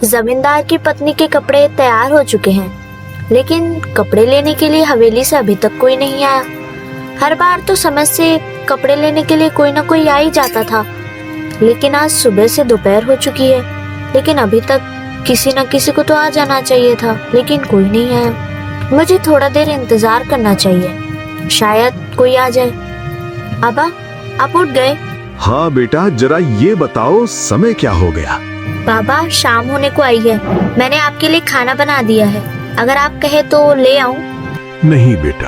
जमींदार की पत्नी के कपड़े तैयार हो चुके हैं, लेकिन कपड़े लेने के लिए हवेली से अभी तक कोई नहीं आया। हर बार तो समय से कपड़े लेने के लिए कोई ना कोई आ ही जाता था, लेकिन आज सुबह से दोपहर हो चुकी है, लेकिन अभी तक किसी न किसी को तो आ जाना चाहिए था, लेकिन कोई नहीं आया। मुझे थोड़ा देर इंतजार करना चाहिए, शायद कोई आ जाए। अब्बा, आप उठ गए? हाँ बेटा, जरा ये बताओ समय क्या हो गया? बाबा, शाम होने को आई है। मैंने आपके लिए खाना बना दिया है, अगर आप कहे तो ले आऊं? नहीं बेटा,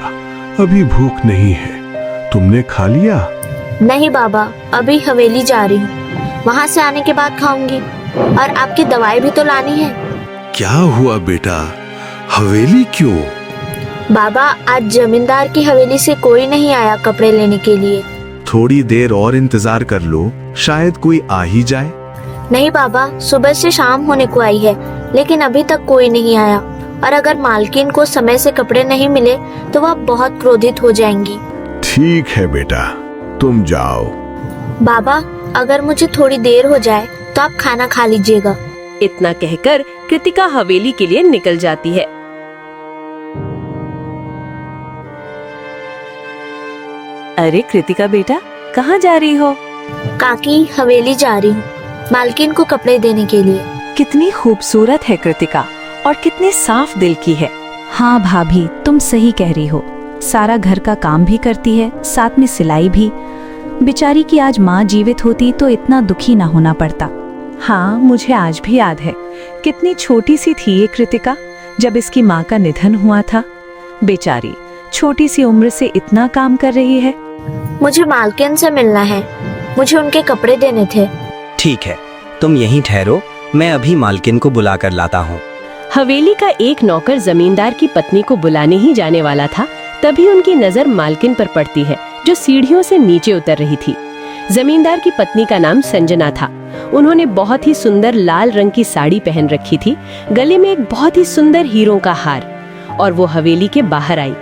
अभी भूख नहीं है। तुमने खा लिया? नहीं बाबा, अभी हवेली जा रही हूँ, वहाँ से आने के बाद खाऊंगी। और आपकी दवाई भी तो लानी है। क्या हुआ बेटा, हवेली क्यों? बाबा, आज जमींदार की हवेली से कोई नहीं आया कपड़े लेने के लिए। थोड़ी देर और इंतजार कर लो, शायद कोई आ ही जाए। नहीं बाबा, सुबह से शाम होने को आई है, लेकिन अभी तक कोई नहीं आया। और अगर मालकिन को समय से कपड़े नहीं मिले तो वह बहुत क्रोधित हो जाएंगी। ठीक है बेटा, तुम जाओ। बाबा, अगर मुझे थोड़ी देर हो जाए तो आप खाना खा लीजिएगा। इतना कहकर कृतिका हवेली के लिए निकल जाती है। अरे कृतिका बेटा, कहाँ जा रही हो? काकी, हवेली जा रही हूँ, मालकिन को कपड़े देने के लिए। कितनी खूबसूरत है कृतिका, और कितनी साफ दिल की है। हाँ भाभी, तुम सही कह रही हो। सारा घर का काम भी करती है, साथ में सिलाई भी। बेचारी की आज माँ जीवित होती तो इतना दुखी ना होना पड़ता। हाँ, मुझे आज भी याद है कितनी छोटी सी थी ये कृतिका जब इसकी माँ का निधन हुआ था। बेचारी छोटी सी उम्र से इतना काम कर रही है। मुझे मालकिन से मिलना है, मुझे उनके कपड़े देने थे। ठीक है, तुम यहीं ठहरो, मैं अभी मालकिन को बुला कर लाता हूँ। हवेली का एक नौकर जमींदार की पत्नी को बुलाने ही जाने वाला था, तभी उनकी नजर मालकिन पर पड़ती है, जो सीढ़ियों से नीचे उतर रही थी। जमींदार की पत्नी का नाम संजना था। उन्होंने बहुत ही सुंदर लाल रंग की साड़ी पहन रखी थी, गले में एक बहुत ही सुंदर हीरों का हार, और वो हवेली के बाहर आई।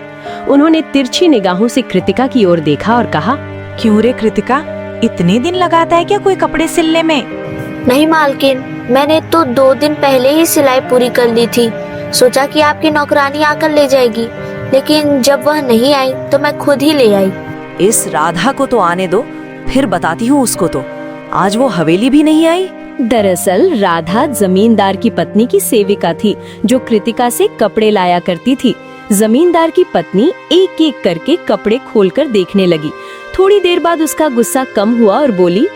उन्होंने तिरछी निगाहों से कृतिका की ओर देखा और कहा, क्यों रे कृतिका, इतने दिन लगाता है क्या कोई कपड़े सिलने में? नहीं मालकिन, मैंने तो 2 दिन पहले ही सिलाई पूरी कर ली थी। सोचा कि आपकी नौकरानी आकर ले जाएगी, लेकिन जब वह नहीं आई तो मैं खुद ही ले आई। इस राधा को तो आने दो, फिर बताती हूँ उसको तो। आज वो हवेली भी नहीं आई। दरअसल राधा जमींदार की पत्नी की सेविका थी, जो कृतिका से कपड़े लाया करती थी। जमींदार की पत्नी एक एक करके कपड़े खोलकर देखने लगी। थोड़ी देर बाद उसका गुस्सा कम हुआ और बोली,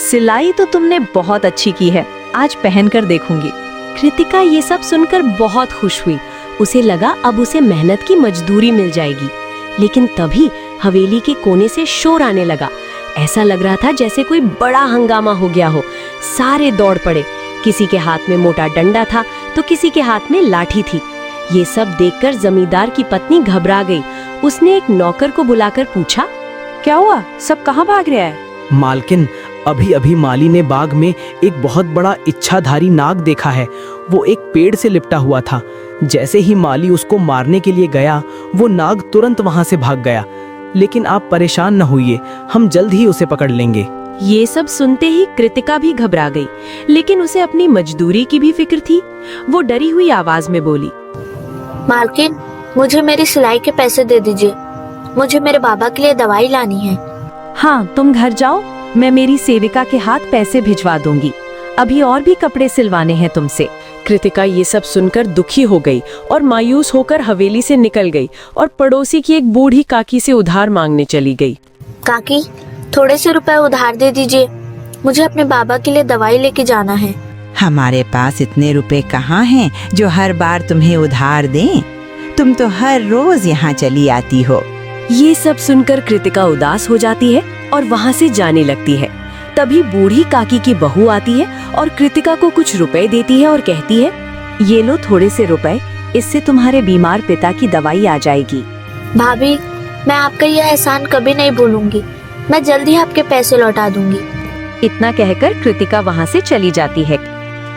सिलाई तो तुमने बहुत अच्छी की है, आज पहन कर देखूंगी। कृतिका ये सब सुनकर बहुत खुश हुई। उसे लगा अब उसे मेहनत की मजदूरी मिल जाएगी। लेकिन तभी हवेली के कोने से शोर आने लगा। ऐसा लग रहा था जैसे कोई बड़ा हंगामा हो गया हो। सारे दौड़ पड़े। किसी के हाथ में मोटा डंडा था तो किसी के हाथ में लाठी थी। ये सब देखकर जमींदार की पत्नी घबरा गई। उसने एक नौकर को बुलाकर पूछा, क्या हुआ, सब कहाँ भाग रहा है? मालकिन, अभी अभी माली ने बाग में एक बहुत बड़ा इच्छाधारी नाग देखा है। वो एक पेड़ से लिपटा हुआ था। जैसे ही माली उसको मारने के लिए गया, वो नाग तुरंत वहां से भाग गया। लेकिन आप परेशान न होइए, हम जल्द ही उसे पकड़ लेंगे। ये सब सुनते ही कृतिका भी घबरा गई, लेकिन उसे अपनी मजदूरी की भी फिक्र थी। वो डरी हुई आवाज में बोली, मालकिन, मुझे मेरी सिलाई के पैसे दे दीजिए, मुझे मेरे बाबा के लिए दवाई लानी है। हाँ, तुम घर जाओ, मैं मेरी सेविका के हाथ पैसे भिजवा दूंगी। अभी और भी कपड़े सिलवाने हैं तुमसे। कृतिका ये सब सुनकर दुखी हो गई और मायूस होकर हवेली से निकल गई और पड़ोसी की एक बूढ़ी काकी से उधार मांगने चली गई। काकी, थोड़े से रुपए उधार दे दीजिए, मुझे अपने बाबा के लिए दवाई लेके जाना है। हमारे पास इतने रुपए कहाँ हैं जो हर बार तुम्हें उधार दें? तुम तो हर रोज यहाँ चली आती हो। ये सब सुनकर कृतिका उदास हो जाती है और वहाँ से जाने लगती है। तभी बूढ़ी काकी की बहू आती है और कृतिका को कुछ रुपए देती है और कहती है, ये लो थोड़े से रुपए, इससे तुम्हारे बीमार पिता की दवाई आ जाएगी। भाभी, मैं आपका यह एहसान कभी नहीं भूलूंगी, मैं जल्दी आपके पैसे लौटा दूंगी। इतना कहकर कृतिका वहाँ से चली जाती है।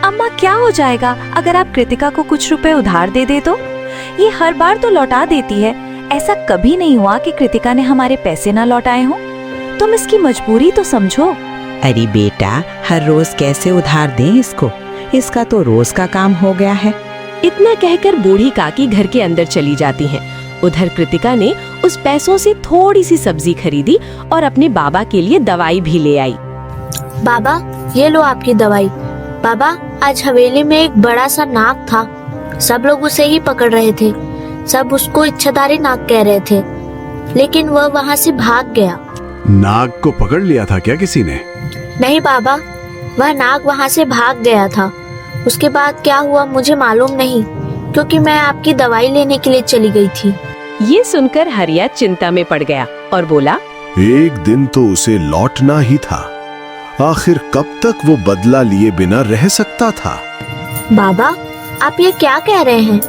अम्मा, क्या हो जाएगा अगर आप कृतिका को कुछ रुपए उधार दे दे तो? ये हर बार तो लौटा देती है, ऐसा कभी नहीं हुआ कि कृतिका ने हमारे पैसे ना लौटाए हों। तुम इसकी मजबूरी तो समझो। अरे बेटा, हर रोज कैसे उधार दें इसको? इसका तो रोज का काम हो गया है। इतना कहकर बूढ़ी काकी घर के अंदर चली जाती हैं। उधर कृतिका ने उस पैसों से थोड़ी सी सब्जी खरीदी और अपने बाबा के लिए दवाई भी ले आई। बाबा, ये लो आपकी दवाई। बाबा, आज हवेली में एक बड़ा सा नाग था। सब लोग उसे ही पकड़ रहे थे। सब उसको इच्छाधारी नाग कह रहे थे, लेकिन वह वहाँ से भाग गया। नाग को पकड़ लिया था क्या किसी ने? नहीं बाबा, वह नाग वहाँ से भाग गया था। उसके बाद क्या हुआ मुझे मालूम नहीं, क्योंकि मैं आपकी दवाई लेने के लिए चली गई थी। ये सुनकर हरिया चिंता में पड़ गया और बोला, एक दिन तो उसे लौटना ही था। आखिर कब तक वो बदला लिए बिना रह सकता था? बाबा, आप ये क्या कह रहे हैं?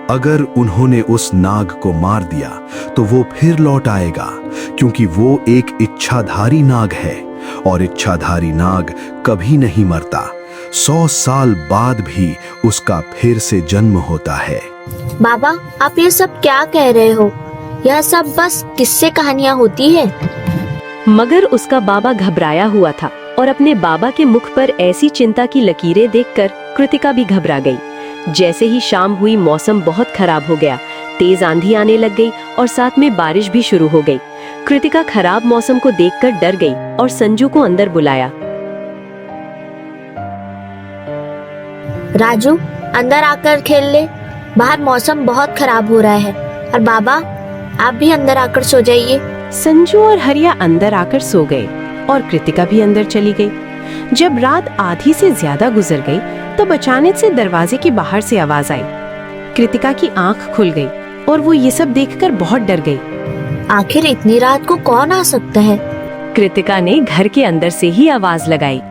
अगर उन्होंने उस नाग को मार दिया तो वो फिर लौट आएगा, क्योंकि वो एक इच्छाधारी नाग है और इच्छाधारी नाग कभी नहीं मरता। 100 साल बाद भी उसका फिर से जन्म होता है। बाबा, आप ये सब क्या कह रहे हो? यह सब बस किस्से कहानियाँ होती है। मगर उसका बाबा घबराया हुआ था और अपने बाबा के मुख पर ऐसी चिंता की लकीरें देखकर कृतिका भी घबरा गई। जैसे ही शाम हुई, मौसम बहुत खराब हो गया। तेज आंधी आने लग गई और साथ में बारिश भी शुरू हो गई। कृतिका खराब मौसम को देखकर डर गई और संजू को अंदर बुलाया। राजू, अंदर आकर खेल ले। बाहर मौसम बहुत खराब हो रहा है। और बाबा, आप भी अंदर आकर सो जाइए। संजू और हरिया अंदर आकर सो गए और कृतिका भी अंदर चली गई। जब रात आधी से ज्यादा गुजर गई तब अचानक से दरवाजे के बाहर से आवाज आई। कृतिका की आंख खुल गई और वो ये सब देखकर बहुत डर गई। आखिर इतनी रात को कौन आ सकता है? कृतिका ने घर के अंदर से ही आवाज लगाई।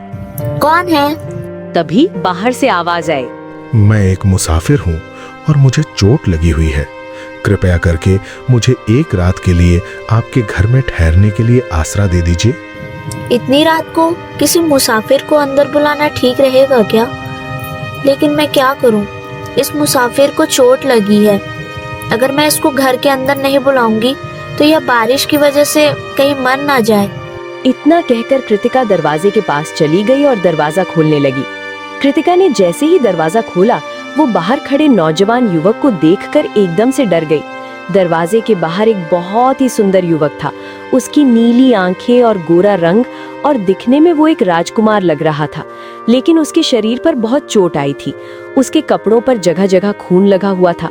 कौन है? तभी बाहर से आवाज आई। मैं एक मुसाफिर हूँ और मुझे चोट लगी हुई है। कृपया करके मुझे एक रात के लिए आपके घर में ठहरने के लिए आसरा दे दीजिए। इतनी रात को किसी मुसाफिर को अंदर बुलाना ठीक रहेगा क्या? लेकिन मैं क्या करूं? इस मुसाफिर को चोट लगी है। अगर मैं इसको घर के अंदर नहीं बुलाऊंगी तो यह बारिश की वजह से कहीं मर ना जाए। इतना कहकर कृतिका दरवाजे के पास चली गई और दरवाजा खोलने लगी। कृतिका ने जैसे ही दरवाजा खोला, वो बाहर खड़े नौजवान युवक को देखकर एकदम से डर गई। दरवाजे के बाहर एक बहुत ही सुंदर युवक था। उसकी नीली आंखें और गोरा रंग, और दिखने में वो एक राजकुमार लग रहा था। लेकिन उसके शरीर पर बहुत चोट आई थी। उसके कपड़ों पर जगह जगह खून लगा हुआ था।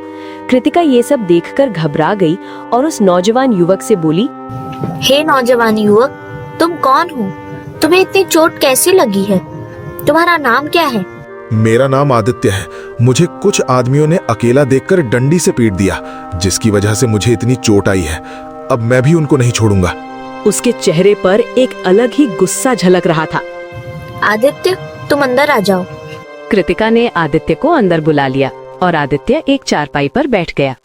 कृतिका ये सब देखकर घबरा गई और उस नौजवान युवक से बोली, हे नौजवान युवक, तुम कौन हो? तुम्हें इतनी चोट कैसी लगी है? तुम्हारा नाम क्या है? मेरा नाम आदित्य है। मुझे कुछ आदमियों ने अकेला देखकर डंडी से पीट दिया, जिसकी वजह से मुझे इतनी चोट आई है। अब मैं भी उनको नहीं छोड़ूंगा। उसके चेहरे पर एक अलग ही गुस्सा झलक रहा था। आदित्य, तुम अंदर आ जाओ। कृतिका ने आदित्य को अंदर बुला लिया और आदित्य एक चारपाई पर बैठ गया।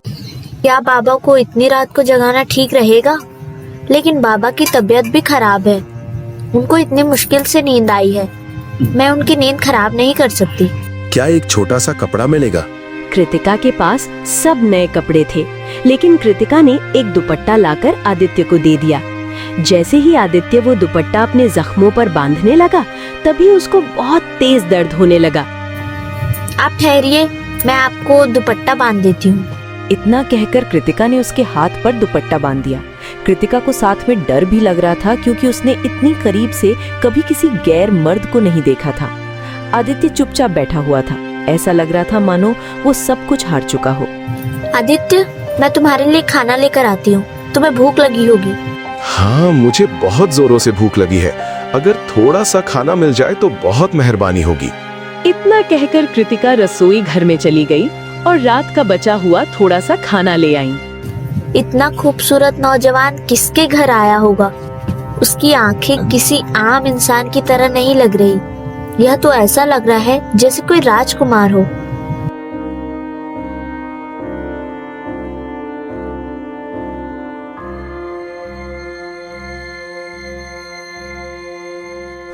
क्या बाबा को इतनी रात को जगाना ठीक रहेगा? लेकिन बाबा की तबीयत भी खराब है। उनको इतनी मुश्किल से नींद आई है। मैं उनकी नींद खराब नहीं कर सकती। क्या एक छोटा सा कपड़ा मिलेगा? कृतिका के पास सब नए कपड़े थे, लेकिन कृतिका ने एक दुपट्टा लाकर आदित्य को दे दिया। जैसे ही आदित्य वो दुपट्टा अपने जख्मों पर बांधने लगा, तभी उसको बहुत तेज दर्द होने लगा। आप ठहरिए, मैं आपको दुपट्टा बांध देती हूँ। इतना कहकर कृतिका ने उसके हाथ पर दुपट्टा बांध दिया। कृतिका को साथ में डर भी लग रहा था, क्योंकि उसने इतनी करीब से कभी किसी गैर मर्द को नहीं देखा था। आदित्य चुपचाप बैठा हुआ था। ऐसा लग रहा था मानो वो सब कुछ हार चुका हो। आदित्य, मैं तुम्हारे लिए खाना लेकर आती हूँ। तुम्हें भूख लगी होगी। हाँ, मुझे बहुत जोरों से भूख लगी है। अगर थोड़ा सा खाना मिल जाए तो बहुत मेहरबानी होगी। इतना कहकर कृतिका रसोई घर में चली गई और रात का बचा हुआ थोड़ा सा खाना ले आई। इतना खूबसूरत नौजवान किसके घर आया होगा? उसकी आंखें किसी आम इंसान की तरह नहीं लग रही। यह तो ऐसा लग रहा है जैसे कोई राजकुमार हो।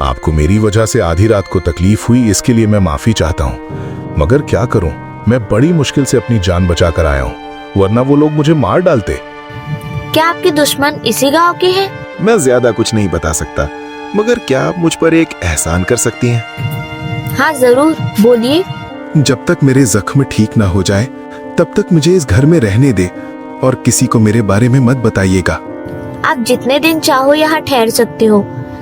आपको मेरी वजह से आधी रात को तकलीफ हुई, इसके लिए मैं माफी चाहता हूँ। मगर क्या करूँ, मैं बड़ी मुश्किल से अपनी जान बचा कर आया हूँ, वरना वो लोग मुझे मार डालते। क्या आपके दुश्मन इसी गांव के हैं? मैं ज्यादा कुछ नहीं बता सकता, मगर क्या आप मुझ पर एक एहसान कर सकती हैं? हाँ जरूर, बोलिए। जब तक मेरे जख्म ठीक ना हो जाए तब तक मुझे इस घर में रहने दे और किसी को मेरे बारे में मत बताइएगा। आप जितने दिन चाहो यहाँ ठहर सकते हो।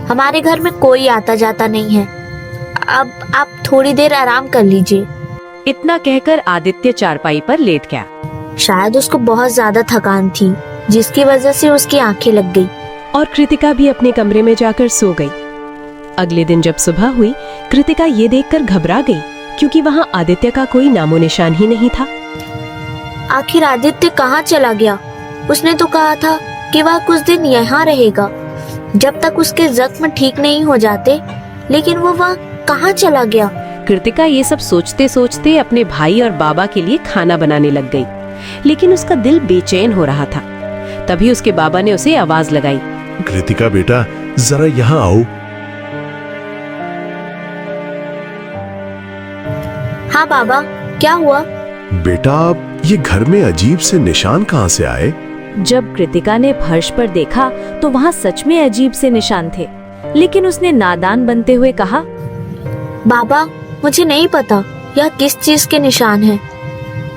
हमारे घर में कोई आता जाता नहीं है। अब आप थोड़ी देर आराम कर लीजिए। इतना कहकर आदित्य चारपाई पर लेट गया। शायद उसको बहुत ज्यादा थकान थी, जिसकी वजह से उसकी आंखें लग गई। और कृतिका भी अपने कमरे में जाकर सो गई। अगले दिन जब सुबह हुई, कृतिका ये देखकर घबरा गई क्योंकि वहाँ आदित्य का कोई नामो निशान ही नहीं था। आखिर आदित्य कहाँ चला गया? उसने तो कहा था कि वह कुछ दिन यहाँ रहेगा जब तक उसके जख्म ठीक नहीं हो जाते, लेकिन वो वहाँ कहाँ चला गया? कृतिका ये सब सोचते सोचते अपने भाई और बाबा के लिए खाना बनाने लग गई, लेकिन उसका दिल बेचैन हो रहा था। तभी उसके बाबा ने उसे आवाज लगाई। कृतिका बेटा, जरा यहाँ आओ। हाँ बाबा, क्या हुआ? बेटा, ये घर में अजीब से निशान कहाँ से आए? जब कृतिका ने फर्श पर देखा तो वहाँ सच में अजीब से निशान थे, लेकिन उसने नादान बनते हुए कहा, बाबा, मुझे नहीं पता यह किस चीज के निशान हैं।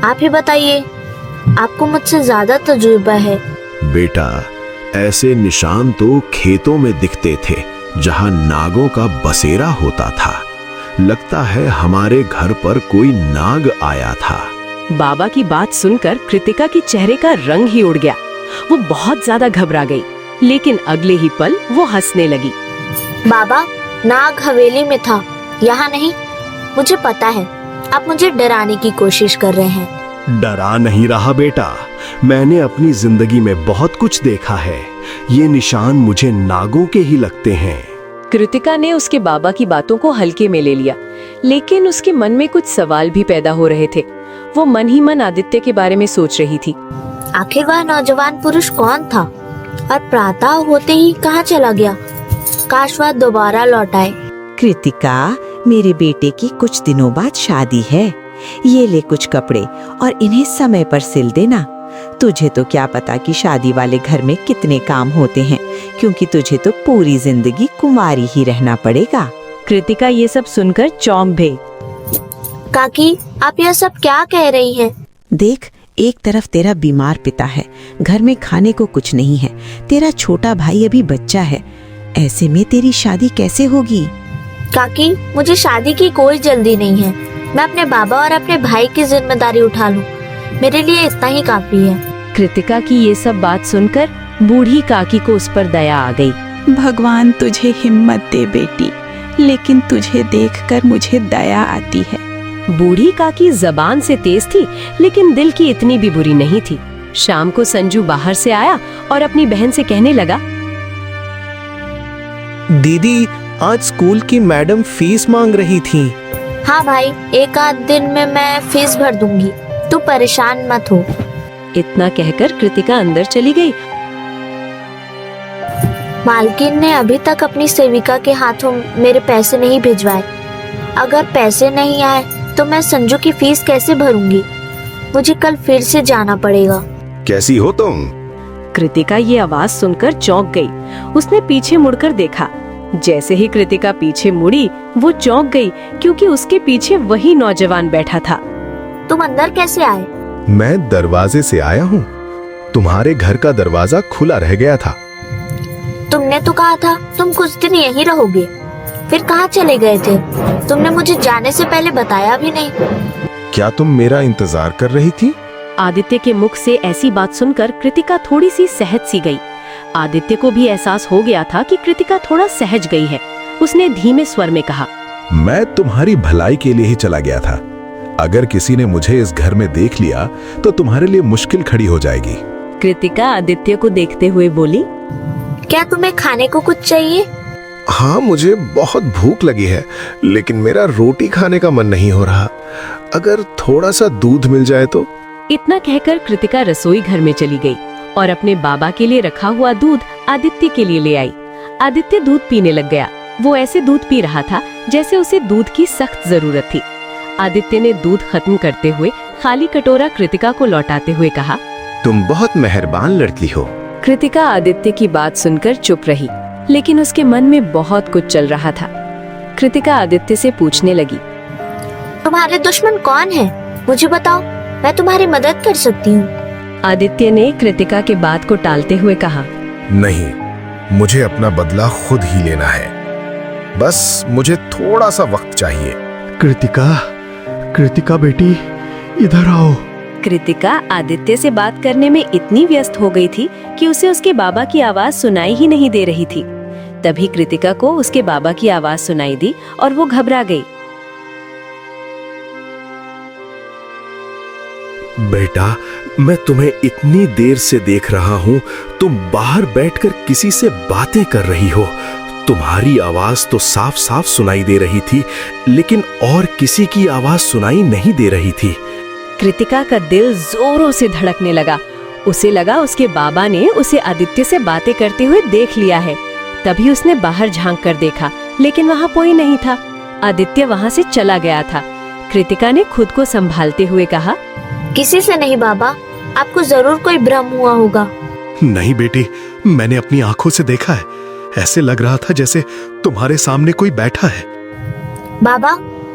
आप ही बताइए, आपको मुझसे ज्यादा तजुर्बा है। बेटा, ऐसे निशान तो खेतों में दिखते थे जहां नागों का बसेरा होता था। लगता है हमारे घर पर कोई नाग आया था। बाबा की बात सुनकर कृतिका के चेहरे का रंग ही उड़ गया। वो बहुत ज्यादा घबरा गई, लेकिन अगले ही पल वो हंसने लगी। बाबा, नाग हवेली में था, यहाँ नहीं। मुझे पता है आप मुझे डराने की कोशिश कर रहे हैं। डरा नहीं रहा बेटा, मैंने अपनी जिंदगी में बहुत कुछ देखा है। ये निशान मुझे नागों के ही लगते हैं। कृतिका ने उसके बाबा की बातों को हल्के में ले लिया, लेकिन उसके मन में कुछ सवाल भी पैदा हो रहे थे। वो मन ही मन आदित्य के बारे में सोच रही थी। आखिर वह नौजवान पुरुष कौन था और प्रातः होते ही कहाँ चला गया? काश वह दोबारा लौट आए। कृतिका, मेरे बेटे की कुछ दिनों बाद शादी है। ये ले कुछ कपड़े और इन्हें समय पर सिल देना। तुझे तो क्या पता कि शादी वाले घर में कितने काम होते हैं, क्योंकि तुझे तो पूरी जिंदगी कुंवारी ही रहना पड़ेगा। कृतिका ये सब सुनकर चौंक गई। काकी, आप यह सब क्या कह रही हैं? देख, एक तरफ तेरा बीमार पिता है, घर में खाने को कुछ नहीं है, तेरा छोटा भाई अभी बच्चा है। ऐसे में तेरी शादी कैसे होगी? काकी, मुझे शादी की कोई जल्दी नहीं है। मैं अपने बाबा और अपने भाई की जिम्मेदारी उठा लूं। मेरे लिए इतना ही काफी है। कृतिका की ये सब बात सुनकर बूढ़ी काकी को उस पर दया आ गई। भगवान तुझे हिम्मत दे बेटी, लेकिन तुझे देखकर मुझे दया आती है। बूढ़ी काकी जबान से तेज थी, लेकिन दिल की इतनी भी बुरी नहीं थी। शाम को संजू बाहर से आया और अपनी बहन से कहने लगा, दीदी, आज स्कूल की मैडम फीस मांग रही थी। हाँ भाई, एक आध दिन में मैं फीस भर दूंगी, तू परेशान मत हो। इतना कहकर कृतिका अंदर चली गई। मालकिन ने अभी तक अपनी सेविका के हाथों मेरे पैसे नहीं भिजवाए। अगर पैसे नहीं आए तो मैं संजू की फीस कैसे भरूंगी? मुझे कल फिर से जाना पड़ेगा। कैसी हो तुम? कृतिका ये आवाज सुनकर चौंक गई। उसने पीछे मुड़कर देखा। जैसे ही कृतिका पीछे मुड़ी, वो चौंक गई क्योंकि उसके पीछे वही नौजवान बैठा था। तुम अंदर कैसे आए? मैं दरवाजे से आया हूँ। तुम्हारे घर का दरवाजा खुला रह गया था। तुमने तो कहा था तुम कुछ दिन यहीं रहोगे, फिर कहाँ चले गए थे? तुमने मुझे जाने से पहले बताया भी नहीं। क्या तुम मेरा इंतजार कर रही थी? आदित्य के मुख से ऐसी बात सुनकर कृतिका थोड़ी सी सहज सी गई। आदित्य को भी एहसास हो गया था कि कृतिका थोड़ा सहज गई है। उसने धीमे स्वर में कहा, मैं तुम्हारी भलाई के लिए ही चला गया था। अगर किसी ने मुझे इस घर में देख लिया तो तुम्हारे लिए मुश्किल खड़ी हो जाएगी। कृतिका आदित्य को देखते हुए बोली, क्या तुम्हें खाने को कुछ चाहिए? हाँ, मुझे बहुत भूख लगी है, लेकिन मेरा रोटी खाने का मन नहीं हो रहा। अगर थोड़ा सा दूध मिल जाए तो। इतना कहकर कृतिका रसोई घर में चली गई और अपने बाबा के लिए रखा हुआ दूध आदित्य के लिए ले आई। आदित्य दूध पीने लग गया। वो ऐसे दूध पी रहा था जैसे उसे दूध की सख्त जरूरत थी। आदित्य ने दूध खत्म करते हुए खाली कटोरा कृतिका को लौटाते हुए कहा, तुम बहुत मेहरबान लड़की हो। कृतिका आदित्य की बात सुनकर चुप रही, लेकिन उसके मन में बहुत कुछ चल रहा था। कृतिका आदित्य से पूछने लगी। तुम्हारे दुश्मन कौन है? मुझे बताओ, मैं तुम्हारी मदद कर सकती हूँ। आदित्य ने कृतिका के बात को टालते हुए कहा, नहीं, मुझे अपना बदला खुद ही लेना है। बस मुझे थोड़ा सा वक्त चाहिए। कृतिका बेटी, इधर आओ। कृतिका आदित्य से बात करने में इतनी व्यस्त हो गई थी कि उसे उसके बाबा की आवाज सुनाई ही नहीं दे रही थी। तभी कृतिका को उसके बाबा की आवाज सुनाई दी और वो घबरा गई। बेटा, मैं तुम्हें इतनी देर से देख रहा हूँ, तुम बाहर बैठकर किसी से बातें कर रही हो। तुम्हारी आवाज तो साफ साफ सुनाई दे रही थी, लेकिन और किसी की आवाज सुनाई नहीं दे रही थी। कृतिका का दिल जोरों से धड़कने लगा। उसे लगा उसके बाबा ने उसे आदित्य से बातें करते हुए देख लिया है। तभी उसने बाहर झांक कर देखा, लेकिन वहाँ कोई नहीं था। आदित्य वहाँ से चला गया था। कृतिका ने खुद को संभालते हुए कहा, किसी से नहीं बाबा, आपको जरूर कोई भ्रम हुआ होगा। नहीं बेटी, मैंने अपनी आंखों से देखा है। ऐसे लग रहा था जैसे तुम्हारे सामने कोई बैठा है। बाबा,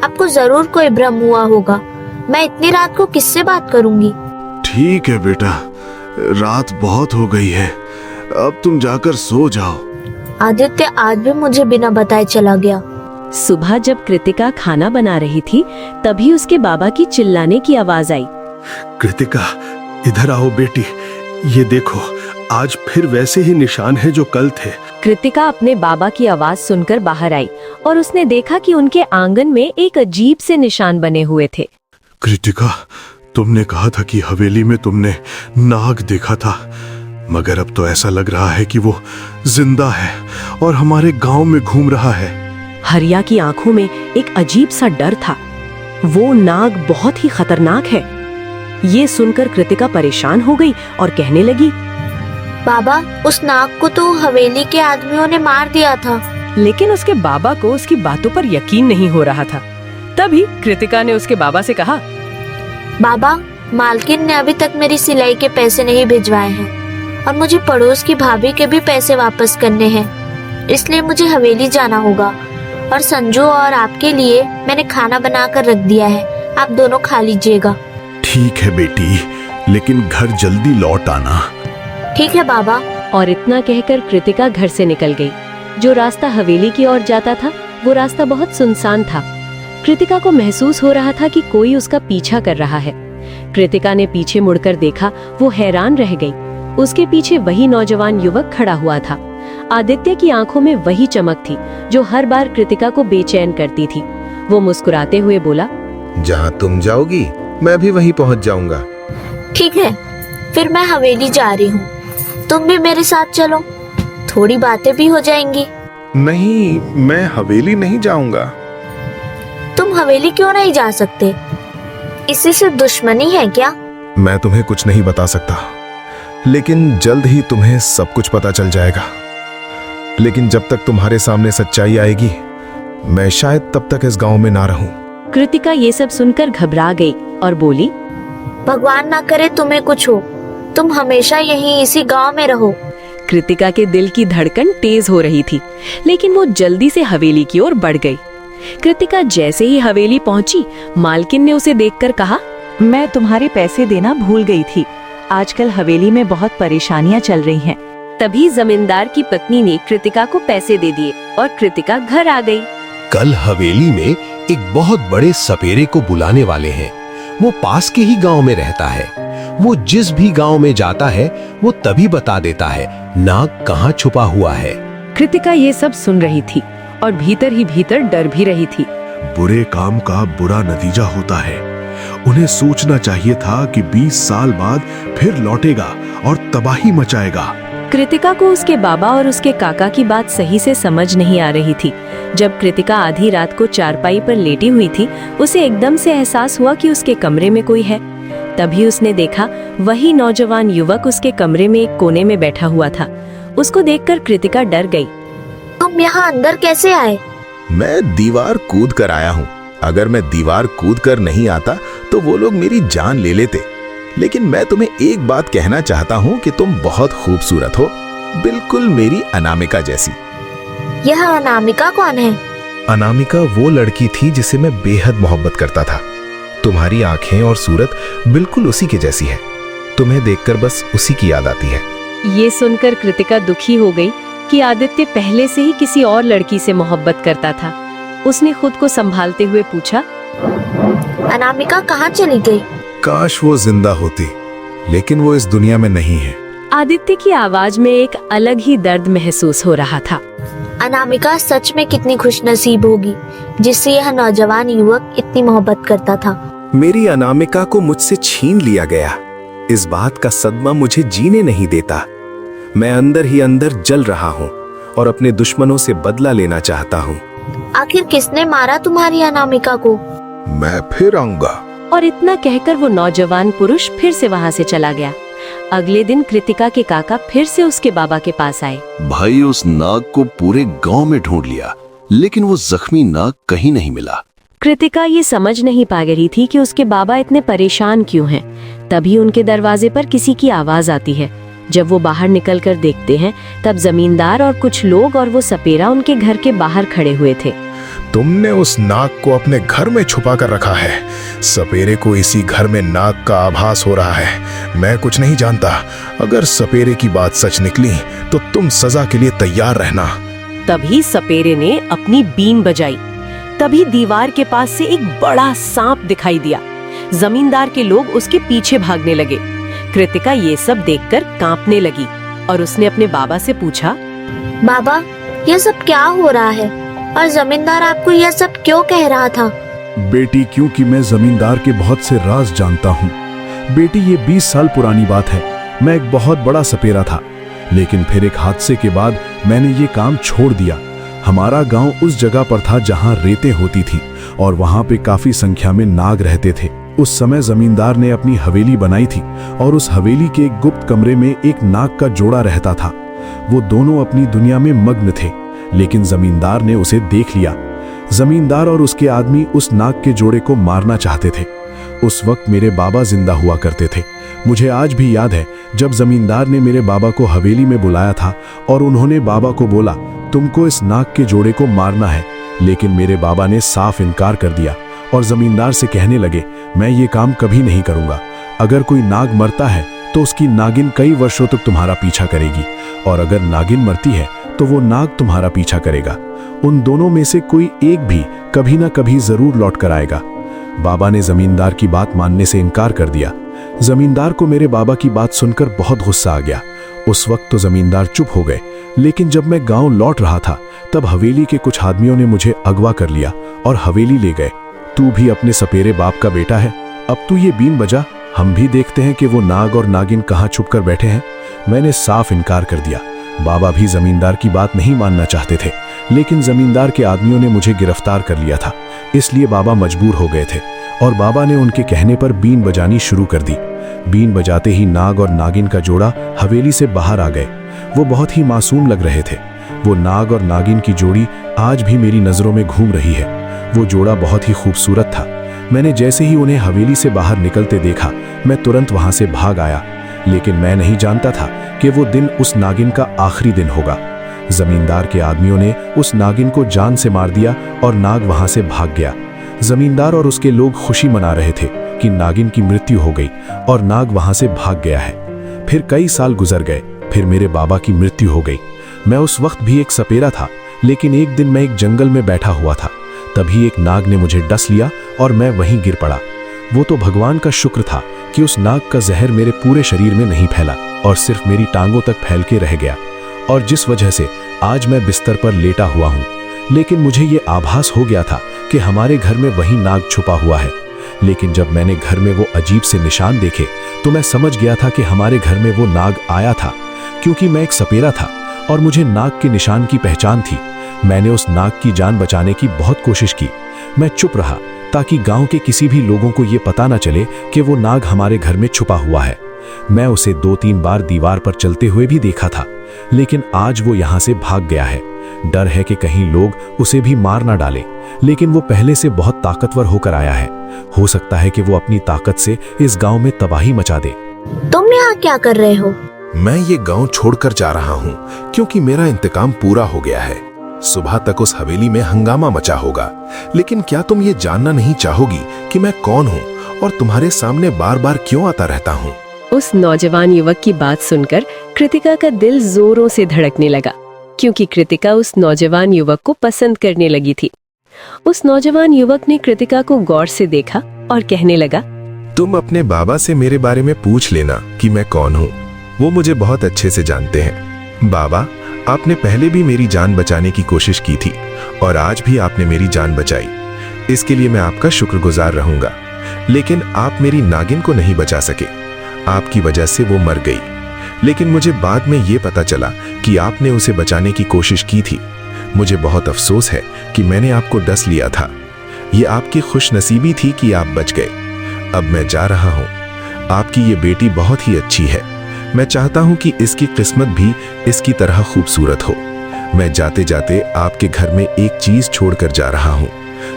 आपको जरूर कोई भ्रम हुआ होगा। मैं इतनी रात को किससे बात करूंगी? ठीक है बेटा, रात बहुत हो गई है, अब तुम जाकर सो जाओ। आदित्य आज भी मुझे बिना बताए चला गया। सुबह जब कृतिका खाना बना रही थी, तभी उसके बाबा की चिल्लाने की आवाज आई। कृतिका, इधर आओ बेटी, ये देखो, आज फिर वैसे ही निशान है जो कल थे। कृतिका अपने बाबा की आवाज सुनकर बाहर आई और उसने देखा कि उनके आंगन में एक अजीब से निशान बने हुए थे। कृतिका, तुमने कहा था कि हवेली में तुमने नाग देखा था, मगर अब तो ऐसा लग रहा है कि वो जिंदा है और हमारे गांव में घूम रहा है। हरिया की आंखों में एक अजीब सा डर था। वो नाग बहुत ही खतरनाक है। ये सुनकर कृतिका परेशान हो गई और कहने लगी, बाबा, उस नाग को तो हवेली के आदमियों ने मार दिया था। लेकिन उसके बाबा को उसकी बातों पर यकीन नहीं हो रहा था। तभी कृतिका ने उसके बाबा से कहा, बाबा, मालकिन ने अभी तक मेरी सिलाई के पैसे नहीं भिजवाए हैं और मुझे पड़ोस की भाभी के भी पैसे वापस करने हैं, इसलिए मुझे हवेली जाना होगा। और संजू और आपके लिए मैंने खाना बनाकर रख दिया है, आप दोनों खा लीजिएगा। ठीक है बेटी, लेकिन घर जल्दी लौट आना। ठीक है बाबा। और इतना कहकर कृतिका घर से निकल गई। जो रास्ता हवेली की ओर जाता था, वो रास्ता बहुत सुनसान था। कृतिका को महसूस हो रहा था कि कोई उसका पीछा कर रहा है। कृतिका ने पीछे मुड़कर देखा, वो हैरान रह गई। उसके पीछे वही नौजवान युवक खड़ा हुआ था। आदित्य की आंखों में वही चमक थी जो हर बार कृतिका को बेचैन करती थी। वो मुस्कुराते हुए बोला, जहाँ तुम जाओगी मैं भी वहीं पहुँच जाऊंगा। ठीक है, फिर मैं हवेली जा रही हूँ, तुम भी मेरे साथ चलो, थोड़ी बातें भी हो जाएंगी। नहीं, मैं हवेली नहीं जाऊंगा। तुम हवेली क्यों नहीं जा सकते? इससे सिर्फ दुश्मनी है क्या? मैं तुम्हें कुछ नहीं बता सकता, लेकिन जल्द ही तुम्हें सब कुछ पता चल जाएगा। लेकिन जब तक तुम्हारे सामने सच्चाई आएगी, मैं शायद तब तक इस गांव में ना रहूं। कृतिका ये सब सुनकर घबरा गई और बोली, भगवान ना करे तुम्हें कुछ हो, तुम हमेशा यहीं इसी गांव में रहो। कृतिका के दिल की धड़कन तेज हो रही थी, लेकिन वो जल्दी से हवेली की ओर बढ़ गई। कृतिका जैसे ही हवेली पहुंची, मालकिन ने उसे देखकर कहा, मैं तुम्हारे पैसे देना भूल गई थी। आजकल हवेली में बहुत परेशानियां चल रही हैं। तभी जमींदार की पत्नी ने कृतिका को पैसे दे दिए और कृतिका घर आ गई। कल हवेली में एक बहुत बड़े सपेरे को बुलाने वाले हैं। वो पास के ही गांव में रहता है। वो जिस भी गांव में जाता है, वो तभी बता देता है नाग कहाँ छुपा हुआ है। कृतिका ये सब सुन रही थी और भीतर ही भीतर डर भी रही थी। बुरे काम का बुरा नतीजा होता है। उन्हें सोचना चाहिए था कि 20 साल बाद फिर लौटेगा और तबाही मचाएगा। कृतिका को उसके बाबा और उसके काका की बात सही से समझ नहीं आ रही थी। जब कृतिका आधी रात को चारपाई पर लेटी हुई थी, उसे एकदम से एहसास हुआ कि उसके कमरे में कोई है। तभी उसने देखा वही नौजवान युवक उसके कमरे में एक कोने में बैठा हुआ था। उसको देखकर कृतिका डर गई। तुम यहाँ अंदर कैसे आए? मैं दीवार कूद कर आया हूँ। अगर मैं दीवार कूद कर नहीं आता तो वो लोग मेरी जान ले लेते। लेकिन मैं तुम्हें एक बात कहना चाहता हूँ कि तुम बहुत खूबसूरत हो, बिल्कुल मेरी अनामिका जैसी। यह अनामिका कौन है? अनामिका वो लड़की थी जिसे मैं बेहद मोहब्बत करता था। तुम्हारी आंखें और सूरत बिल्कुल उसी के जैसी है। तुम्हें देखकर बस उसी की याद आती है। ये सुनकर कृतिका दुखी हो गई कि आदित्य पहले से ही किसी और लड़की से मोहब्बत करता था। उसने खुद को संभालते हुए पूछा, अनामिका कहाँ चली गई? काश वो जिंदा होती, लेकिन वो इस दुनिया में नहीं है। आदित्य की आवाज में एक अलग ही दर्द महसूस हो रहा था। अनामिका सच में कितनी खुशनसीब होगी जिससे यह नौजवान युवक इतनी मोहब्बत करता था। मेरी अनामिका को मुझसे छीन लिया गया। इस बात का सदमा मुझे जीने नहीं देता। मैं अंदर ही अंदर जल रहा हूँ और अपने दुश्मनों से बदला लेना चाहता हूँ। आखिर किसने मारा तुम्हारी अनामिका को? मैं फिर आऊंगा। और इतना कहकर वो नौजवान पुरुष फिर से वहाँ से चला गया। अगले दिन कृतिका के काका फिर से उसके बाबा के पास आए। भाई, उस नाग को पूरे गांव में ढूंढ लिया, लेकिन वो जख्मी नाग कहीं नहीं मिला। कृतिका ये समझ नहीं पा रही थी कि उसके बाबा इतने परेशान क्यों हैं। तभी उनके दरवाजे पर किसी की आवाज आती है। जब वो बाहर निकलकर देखते हैं तब जमींदार और कुछ लोग और वो सपेरा उनके घर के बाहर खड़े हुए थे। तुमने उस नाग को अपने घर में छुपा कर रखा है। सपेरे को इसी घर में नाग का आभास हो रहा है। मैं कुछ नहीं जानता। अगर सपेरे की बात सच निकली तो तुम सजा के लिए तैयार रहना। तभी सपेरे ने अपनी बीन बजाई। तभी दीवार के पास से एक बड़ा सांप दिखाई दिया। जमींदार के लोग उसके पीछे भागने लगे। कृतिका ये सब देखकर कांपने लगी और उसने अपने बाबा से पूछा, बाबा, ये सब क्या हो रहा है और जमींदार आपको यह सब क्यों कह रहा था? बेटी, क्योंकि मैं जमींदार के बहुत से राज जानता हूँ। बेटी, ये 20 साल पुरानी बात है। मैं एक बहुत बड़ा सपेरा था, लेकिन फिर एक हादसे के बाद मैंने ये काम छोड़ दिया। हमारा गांव उस जगह पर था जहां रेतें होती थी और वहां पे काफी संख्या में नाग रहते थे। उस समय जमींदार ने अपनी हवेली बनाई थी और उस हवेली के एक गुप्त कमरे में एक नाग का जोड़ा रहता था। वो दोनों अपनी दुनिया में मग्न थे, लेकिन जमींदार ने उसे देख लिया। जमींदार और उसके आदमी उस नाग के जोड़े को मारना चाहते थे। उस वक्त मेरे बाबा जिंदा हुआ करते थे। मुझे आज भी याद है जब जमींदार ने मेरे बाबा को हवेली में बुलाया था और उन्होंने बाबा को बोला, तुमको इस नाग के जोड़े को मारना है। लेकिन मेरे बाबा ने साफ इनकार कर दिया और जमींदार से कहने लगे, मैं ये काम कभी नहीं करूंगा। अगर कोई नाग मरता है तो उसकी नागिन कई वर्षों तक तुम्हारा पीछा करेगी, और अगर नागिन मरती है तो वो नाग तुम्हारा पीछा करेगा। उन दोनों में से कोई एक भी कभी ना कभी जरूर लौट कर आएगा। बाबा ने जमींदार की बात मानने से इनकार कर दिया। जमींदार को मेरे बाबा की बात सुनकर बहुत गुस्सा आ गया। उस वक्त तो जमींदार चुप हो गए, लेकिन जब मैं गांव लौट रहा था तब हवेली के कुछ आदमियों ने मुझे अगवा कर लिया और हवेली ले गए। तू भी अपने सपेरे बाप का बेटा है, अब तू ये बीन बजा, हम भी देखते हैं कि वो नाग और नागिन कहाँ छुप कर बैठे हैं। मैंने साफ इनकार कर दिया। बाबा भी जमींदार की बात नहीं मानना चाहते थे, लेकिन जमींदार के आदमियों ने मुझे गिरफ्तार कर लिया था, इसलिए बाबा मजबूर हो गए थे और बाबा ने उनके कहने पर बीन बजानी शुरू कर दी। बीन बजाते ही नाग और नागिन का जोड़ा हवेली से बाहर आ गए। वो बहुत ही मासूम लग रहे थे। वो नाग और नागिन की जोड़ी आज भी मेरी नजरों में घूम रही है। वो जोड़ा बहुत ही खूबसूरत था। मैंने जैसे ही उन्हें हवेली से बाहर निकलते देखा, मैं तुरंत वहां से भाग आया, लेकिन मैं नहीं जानता था कि वो दिन उस नागिन का आखिरी दिन होगा। जमींदार के आदमियों ने उस नागिन को जान से मार दिया और नाग वहां से भाग गया। जमींदार और उसके लोग खुशी मना रहे थे कि नागिन की मृत्यु हो गई और नाग वहां से भाग गया है। फिर कई साल गुजर गए, फिर मेरे बाबा की मृत्यु हो गई। मैं उस वक्त भी एक सपेरा था, लेकिन एक दिन मैं एक जंगल में बैठा हुआ था। तभी एक नाग ने मुझे डस लिया और मैं वहीं गिर पड़ा। वो तो भगवान का शुक्र था कि उस नाग का जहर मेरे पूरे शरीर में नहीं फैला और सिर्फ मेरी टांगों तक फैल के रह गया, और जिस वजह से आज मैं बिस्तर पर लेटा हुआ हूँ। लेकिन मुझे ये आभास हो गया था कि हमारे घर में वही नाग छुपा हुआ है। लेकिन जब मैंने घर में वो अजीब से निशान देखे तो मैं समझ गया था कि हमारे घर में वो नाग आया था, क्योंकि मैं एक सपेरा था और मुझे नाग के निशान की पहचान थी। मैंने उस नाग की जान बचाने की बहुत कोशिश की। मैं चुप रहा ताकि गांव के किसी भी लोगों को ये पता न चले कि वो नाग हमारे घर में छुपा हुआ है। मैं उसे 2-3 बार दीवार पर चलते हुए भी देखा था, लेकिन आज वो यहाँ से भाग गया है। डर है कि कहीं लोग उसे भी मार ना डालें, लेकिन वो पहले से बहुत ताकतवर होकर आया है। हो सकता है कि वो अपनी ताकत से इस गांव में तबाही मचा दे। तुम यहाँ क्या कर रहे हो? मैं ये गांव छोड़कर जा रहा हूँ, क्योंकि मेरा इंतकाम पूरा हो गया है। सुबह तक उस हवेली में हंगामा मचा होगा। लेकिन क्या तुम ये जानना नहीं चाहोगी कि मैं कौन हूँ और तुम्हारे सामने बार बार क्यों आता रहता हूँ? उस नौजवान युवक की बात सुनकर कृतिका का दिल जोरों से धड़कने लगा, क्योंकि कृतिका उस नौजवान युवक को पसंद करने लगी थी। उस नौजवान युवक ने कृतिका को गौर से देखा और कहने लगा, तुम अपने बाबा से मेरे बारे में पूछ लेना कि मैं कौन हूँ। वो मुझे बहुत अच्छे से जानते हैं। बाबा, आपने पहले भी मेरी जान बचाने की कोशिश की थी और आज भी आपने मेरी जान बचाई। इसके लिए मैं आपका शुक्रगुजार रहूंगा। लेकिन आप मेरी नागिन को नहीं बचा सके। आपकी वजह से वो मर गई। लेकिन मुझे बाद में ये पता चला कि आपने उसे बचाने की कोशिश की थी। मुझे बहुत अफसोस है कि मैंने आपको डस लिया था। ये आपकी खुशनसीबी थी कि आप बच गए। अब मैं जा रहा हूँ। आपकी ये बेटी बहुत ही अच्छी है। मैं चाहता हूँ कि इसकी किस्मत भी इसकी तरह खूबसूरत हो। मैं जाते जाते आपके घर में एक चीज छोड़कर जा रहा हूँ,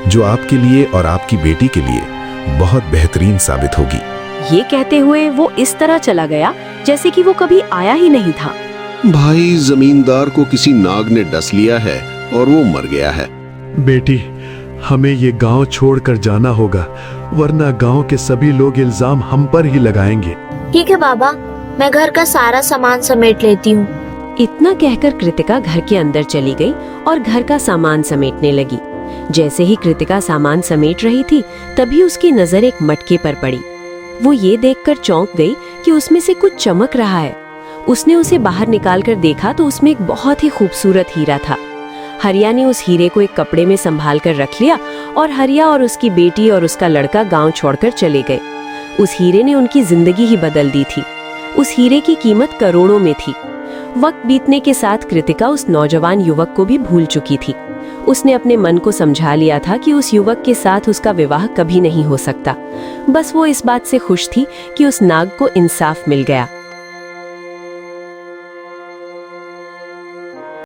जो आपके लिए और आपकी बेटी के लिए बहुत बेहतरीन साबित होगी। ये कहते हुए वो इस तरह चला गया जैसे कि वो कभी आया ही नहीं था। भाई, जमींदार को किसी नाग ने डस लिया है और वो मर गया है। बेटी, हमें ये गांव छोड़कर जाना होगा, वरना गांव के सभी लोग इल्जाम हम पर ही लगाएंगे। ठीक है बाबा, मैं घर का सारा सामान समेट लेती हूँ। इतना कहकर कृतिका घर के अंदर चली गई और घर का सामान समेटने लगी। जैसे ही कृतिका सामान समेट रही थी, तभी उसकी नजर एक मटके पर पड़ी। वो ये देखकर चौंक गई कि उसमें से कुछ चमक रहा है। उसने उसे बाहर निकालकर देखा तो उसमें एक बहुत ही खूबसूरत हीरा था। हरिया ने उस हीरे को एक कपड़े में संभाल कर रख लिया और हरिया और उसकी बेटी और उसका लड़का गांव छोड़कर चले गए। उस हीरे ने उनकी जिंदगी ही बदल दी थी। उस हीरे की कीमत करोड़ों में थी। वक्त बीतने के साथ कृतिका उस नौजवान युवक को भी भूल चुकी थी। उसने अपने मन को समझा लिया था कि उस युवक के साथ उसका विवाह कभी नहीं हो सकता। बस वो इस बात से खुश थी कि उस नाग को इंसाफ मिल गया।